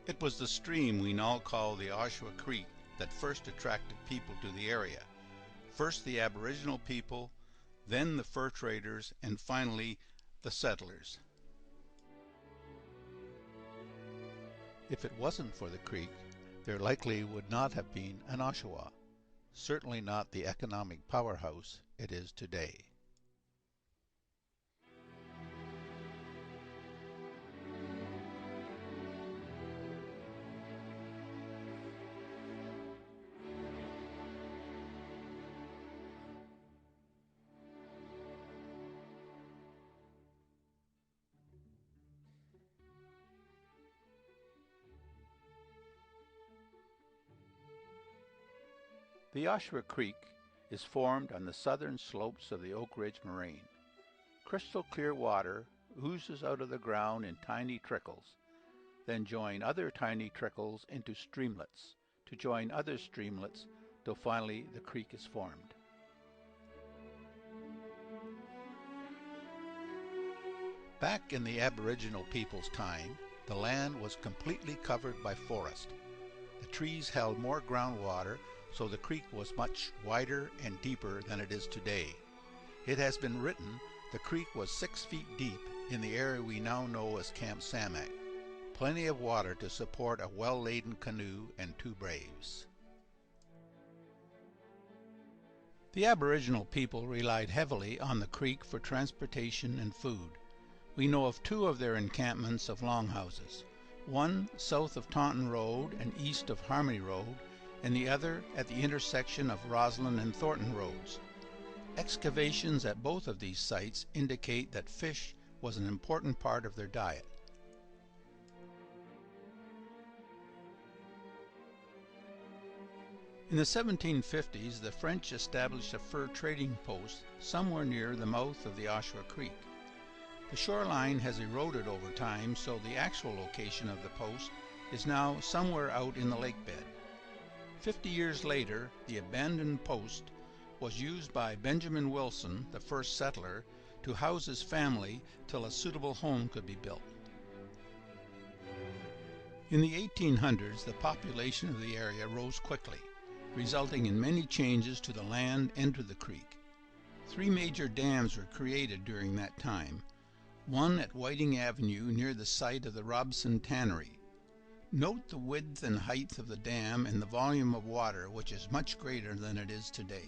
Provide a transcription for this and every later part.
It was the stream we now call the Oshawa Creek that first attracted people to the area. First the Aboriginal people, then the fur traders, and finally the settlers. If it wasn't for the creek, there likely would not have been an Oshawa, certainly not the economic powerhouse it is today. The Oshawa Creek is formed on the southern slopes of the Oak Ridge Moraine. Crystal clear water oozes out of the ground in tiny trickles, then join other tiny trickles into streamlets, to join other streamlets till finally the creek is formed. Back in the Aboriginal people's time, the land was completely covered by forest. The trees held more groundwater, so the creek was much wider and deeper than it is today. It has been written the creek was 6 feet deep in the area we now know as Camp Samak. Plenty of water to support a well-laden canoe and 2 braves. The Aboriginal people relied heavily on the creek for transportation and food. We know of 2 of their encampments of longhouses, one south of Taunton Road and east of Harmony Road, and the other at the intersection of Roslyn and Thornton Roads. Excavations at both of these sites indicate that fish was an important part of their diet. In the 1750s, the French established a fur trading post somewhere near the mouth of the Oshawa Creek. The shoreline has eroded over time, so the actual location of the post is now somewhere out in the lake bed. 50 years later, the abandoned post was used by Benjamin Wilson, the first settler, to house his family till a suitable home could be built. In the 1800s, the population of the area rose quickly, resulting in many changes to the land and to the creek. 3 major dams were created during that time, one at Whiting Avenue near the site of the Robson Tannery. Note the width and height of the dam and the volume of water, which is much greater than it is today.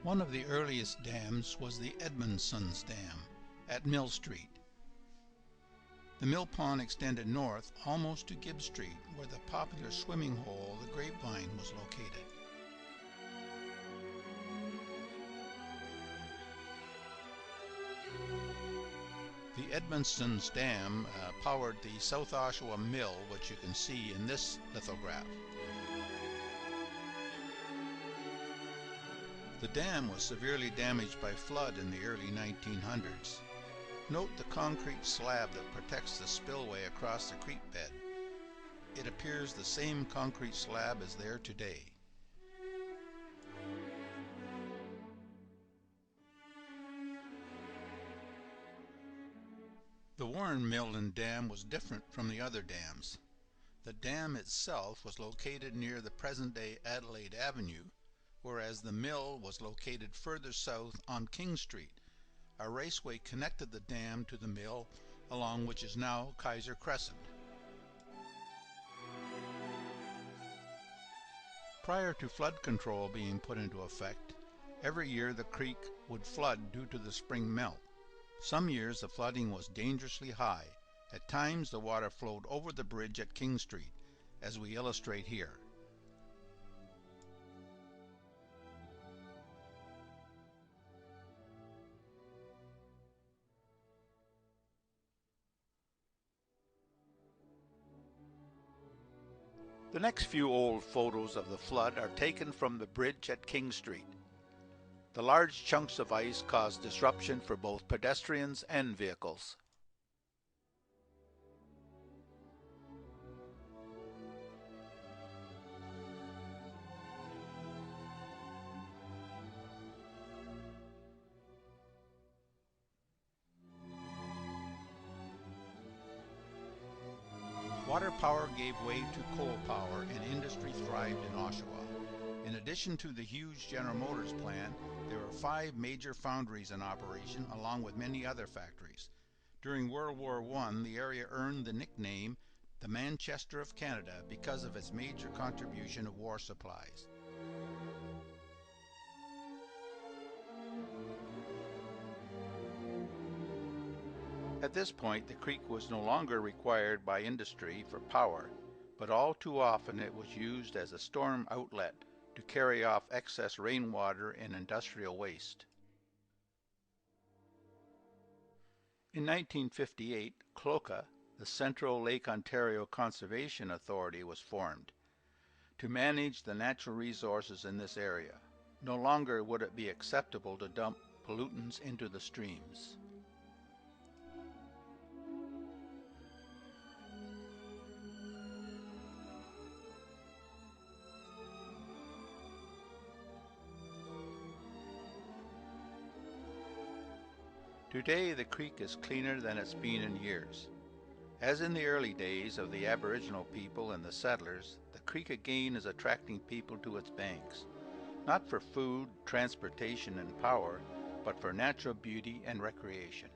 One of the earliest dams was the Edmondson's Dam at Mill Street. The mill pond extended north almost to Gibb Street, where the popular swimming hole, the Grapevine, was located. The Edmondson's Dam powered the South Oshawa Mill, which you can see in this lithograph. The dam was severely damaged by flood in the early 1900s. Note the concrete slab that protects the spillway across the creek bed. It appears the same concrete slab is there today. The Warren Mill and Dam was different from the other dams. The dam itself was located near the present-day Adelaide Avenue, whereas the mill was located further south on King Street. A raceway connected the dam to the mill, along which is now Kaiser Crescent. Prior to flood control being put into effect, every year the creek would flood due to the spring melt. Some years the flooding was dangerously high. At times the water flowed over the bridge at King Street, as we illustrate here. The next few old photos of the flood are taken from the bridge at King Street. The large chunks of ice caused disruption for both pedestrians and vehicles. Water power gave way to coal power and industry thrived in Oshawa. In addition to the huge General Motors plant, there were 5 major foundries in operation along with many other factories. During World War I, the area earned the nickname the Manchester of Canada because of its major contribution of war supplies. At this point, the creek was no longer required by industry for power, but all too often it was used as a storm outlet to carry off excess rainwater and industrial waste. In 1958, CLOCA, the Central Lake Ontario Conservation Authority, was formed to manage the natural resources in this area. No longer would it be acceptable to dump pollutants into the streams. Today the creek is cleaner than it's been in years. As in the early days of the Aboriginal people and the settlers, the creek again is attracting people to its banks, not for food, transportation, and power, but for natural beauty and recreation.